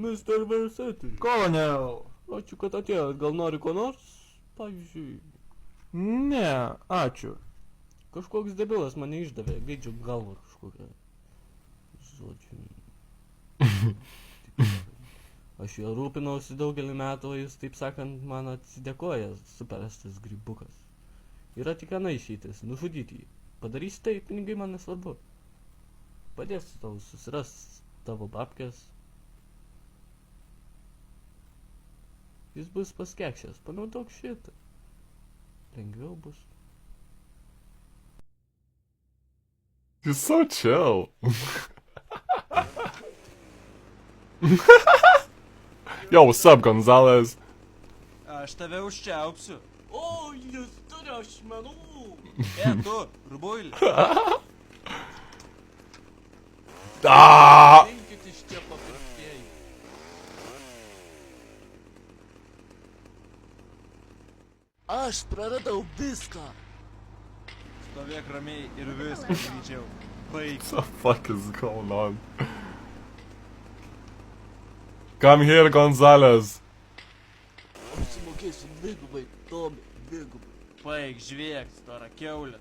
Mr. Versetti. Kolonel. Ačiū, kad atėjot. Gal nori ko nors? Pavyzdžiui, Ne, ačiū. kažkoks debilas mane išdavė. Gaidžiu galvą kažkokią. Žodžiu. Aš jo rūpinausi daugelį metų, o jis, taip sakant, man atsidėkoja, superstas grybukas. Yra tik viena išeitis, nužudyti jį. Padarysi tai, pinigai man nesvarbu. Padėsiu tau susiras tavo babkės. Jis bus paskekšęs, panaudok šitą. Lengviau bus. You're so chill. Yo, what's up, Gonzalez? Aš tave užčiaupsiu. O, jis turi ašmenų! Tu, rubuilį. Ah! Rinkit iš čia papirktieji. Aš praradau viską. Stovėk ramiai ir viską greičiau. Baig. What the fuck is going on? Come here, Gonzalez. Aš sumokėsiu dvigubai, Tomi, dvigubai. Baig žviegt, stora kiaulė.